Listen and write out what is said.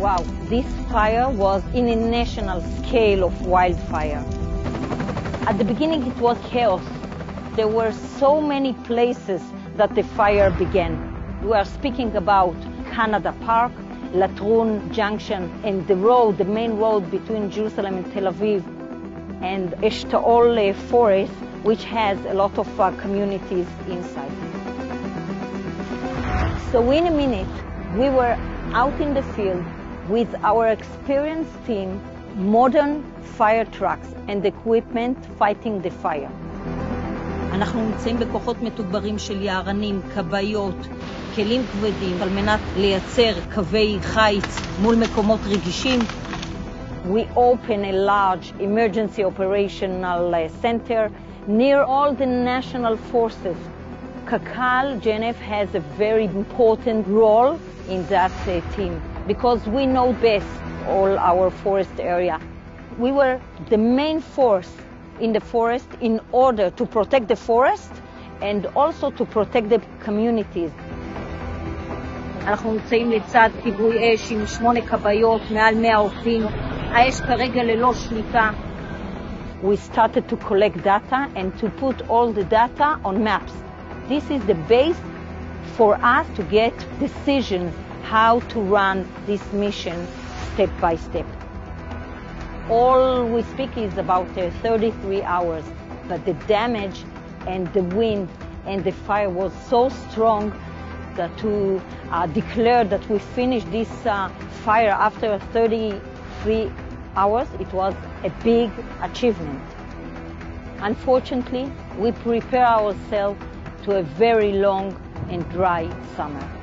Wow, this fire was in a national scale of wildfire. At the beginning it was chaos. There were so many places that the fire began. We are speaking about Canada Park, Latrun Junction, and the road, the main road between Jerusalem and Tel Aviv, and Eshtaol Forest, which has a lot of communities inside. So in a minute, we were out in the field with our experienced team, modern fire trucks and equipment fighting the fire. אנחנו נמצאים בכוחות מתוגברים של יערנים, כבאיות, כלים כבדים, על מנת לייצר קווי חיץ מול מקומות רגישים. We open a large emergency operational center near all the national forces. Kakal JNF has a very important role in that team because we know best all our forest area. We were the main force in the forest in order to protect the forest and also to protect the communities. אנחנו נמצאים לצד כיבוי אש עם 8 כבאיות, מעל 100 עובדים. האש כרגע ללא שליטה. We started to collect data and to put all the data on maps. This is the base for us to get decisions how to run this mission step by step. All we speak is about 33 hours, but the damage and the wind and the fire was so strong that to declare that we finished this fire after 33 hours, it was a big achievement. Unfortunately, we prepare ourselves to a very long and dry summer.